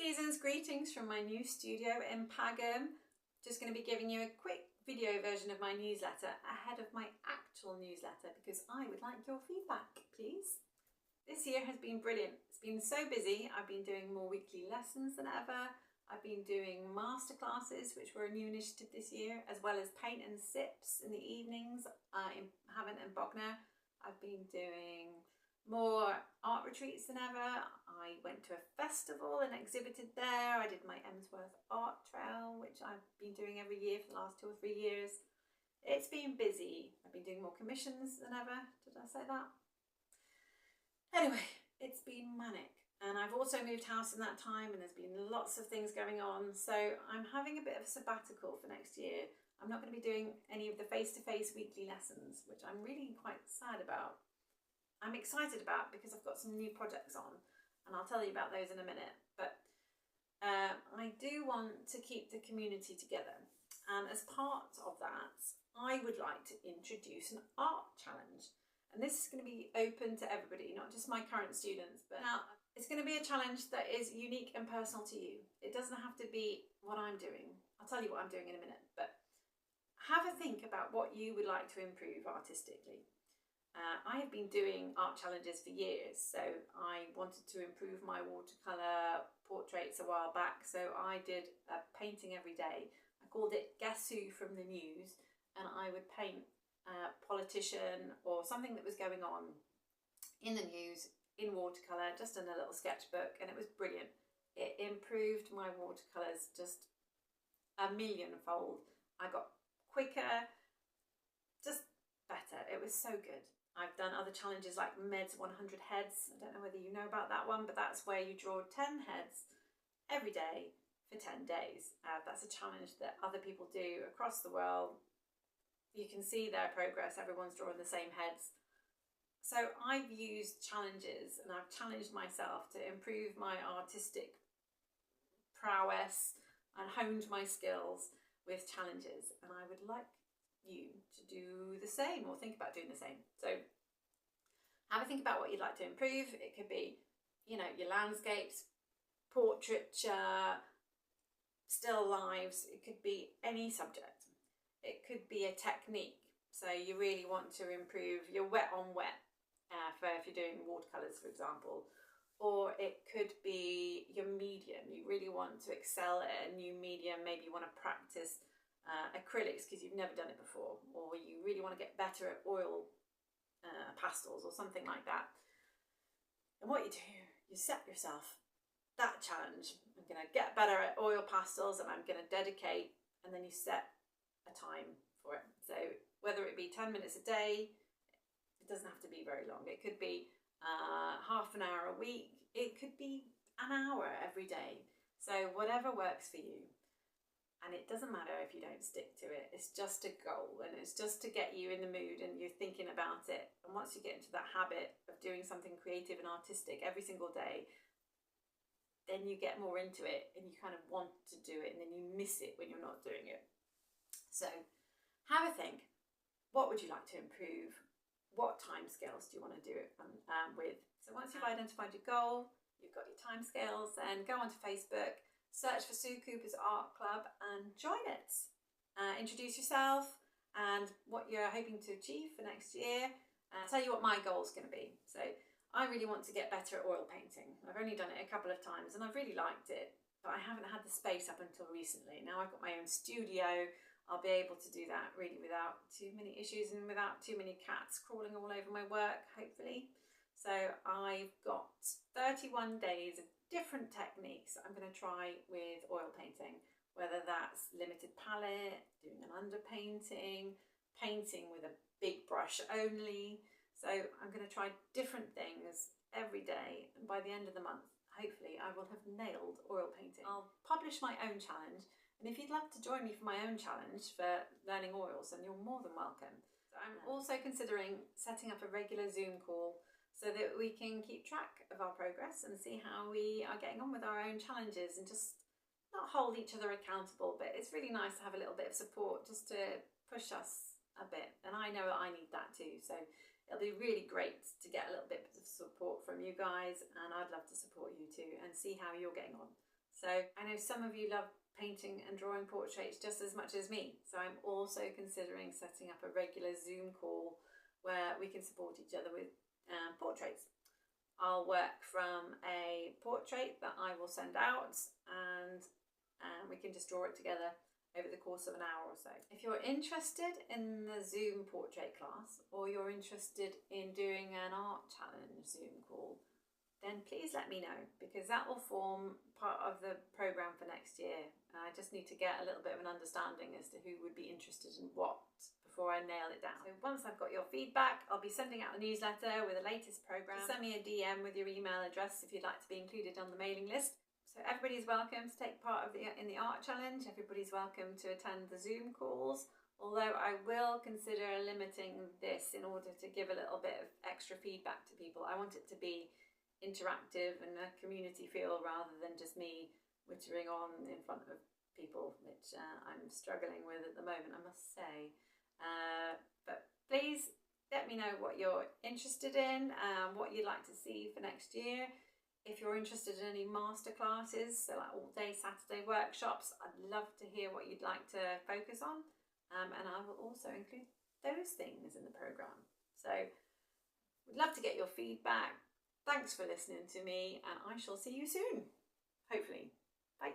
Season's greetings from my new studio in Pagham. Just going to be giving you a quick video version of my newsletter ahead of my actual newsletter because I would like your feedback, please. This year has been brilliant. It's been so busy. I've been doing more weekly lessons than ever. I've been doing masterclasses, which were a new initiative this year, as well as paint and sips in the evenings in Havant and Bognor. I've been doing more art retreats than ever. I went to a festival and exhibited there. I did my Emsworth Art Trail, which I've been doing every year for the last 2 or 3 years. It's been busy. I've been doing more commissions than ever. Did I say that? Anyway, it's been manic. And I've also moved house in that time and there's been lots of things going on. So I'm having a bit of a sabbatical for next year. I'm not going to be doing any of the face-to-face weekly lessons, which I'm really quite sad about. I'm excited about because I've got some new projects on and I'll tell you about those in a minute. But I do want to keep the community together. And as part of that, I would like to introduce an art challenge. And this is going to be open to everybody, not just my current students. But now it's going to be a challenge that is unique and personal to you. It doesn't have to be what I'm doing. I'll tell you what I'm doing in a minute. But have a think about what you would like to improve artistically. I have been doing art challenges for years, so I wanted to improve my watercolour portraits a while back, so I did a painting every day. I called it Guess Who from the News, and I would paint a politician or something that was going on in the news in watercolour, just in a little sketchbook, and it was brilliant. It improved my watercolours just a millionfold. I got quicker, just better. It was so good. I've done other challenges like Med's 100 Heads. I don't know whether you know about that one, but that's where you draw 10 heads every day for 10 days. That's a challenge that other people do across the world. You can see their progress. Everyone's drawing the same heads. So I've used challenges and I've challenged myself to improve my artistic prowess and honed my skills with challenges. And I would like you to do the same or think about doing the same. So have a think about what you'd like to improve. It could be, you know, your landscapes, portraiture, still lives. It could be any subject. It could be a technique. So you really want to improve your wet on wet for if you're doing watercolours, for example. Or it could be your medium. You really want to excel at a new medium. Maybe you want to practice acrylics because you've never done it before, or you really want to get better at oil pastels or something like that. And what you do, you set yourself that challenge. I'm going to get better at oil pastels and I'm going to dedicate, and then you set a time for it. So whether it be 10 minutes a day, it doesn't have to be very long. It could be half an hour a week. It could be an hour every day. So whatever works for you. And it doesn't matter if you don't stick to it. It's just a goal and it's just to get you in the mood and you're thinking about it. And once you get into that habit of doing something creative and artistic every single day, then you get more into it and you kind of want to do it and then you miss it when you're not doing it. So have a think. What would you like to improve? What timescales do you want to do it with? So once you've identified your goal, you've got your timescales, then go onto Facebook, search for Sue Cooper's Art Club and join it. Introduce yourself and what you're hoping to achieve for next year. I'll tell you what my goal is going to be. So I really want to get better at oil painting. I've only done it a couple of times and I've really liked it, but I haven't had the space up until recently. Now I've got my own studio. I'll be able to do that really without too many issues and without too many cats crawling all over my work, hopefully. So I've got 31 days of different techniques I'm going to try with oil painting, whether that's limited palette, doing an underpainting, painting with a big brush only. So I'm going to try different things every day, and by the end of the month, hopefully I will have nailed oil painting. I'll publish my own challenge, and if you'd love to join me for my own challenge for learning oils, then you're more than welcome. So I'm also considering setting up a regular Zoom call so that we can keep track of our progress and see how we are getting on with our own challenges and just not hold each other accountable, but it's really nice to have a little bit of support just to push us a bit. And I know that I need that too. So it'll be really great to get a little bit of support from you guys, and I'd love to support you too and see how you're getting on. So I know some of you love painting and drawing portraits just as much as me. So I'm also considering setting up a regular Zoom call where we can support each other with portraits. I'll work from a portrait that I will send out, and we can just draw it together over the course of an hour or so. If you're interested in the Zoom portrait class, or you're interested in doing an art challenge Zoom call, then please let me know, because that will form part of the programme for next year. I just need to get a little bit of an understanding as to who would be interested in what before I nail it down. So once I've got your feedback, I'll be sending out a newsletter with the latest programme. Send me a DM with your email address if you'd like to be included on the mailing list. So everybody's welcome to take part in the art challenge. Everybody's welcome to attend the Zoom calls, although I will consider limiting this in order to give a little bit of extra feedback to people. I want it to be interactive and a community feel rather than just me wittering on in front of people, which I'm struggling with at the moment, I must say. But please let me know what you're interested in, what you'd like to see for next year. If you're interested in any masterclasses, so like all-day Saturday workshops, I'd love to hear what you'd like to focus on, and I will also include those things in the programme. So we'd love to get your feedback. Thanks for listening to me, and I shall see you soon, hopefully. Bye.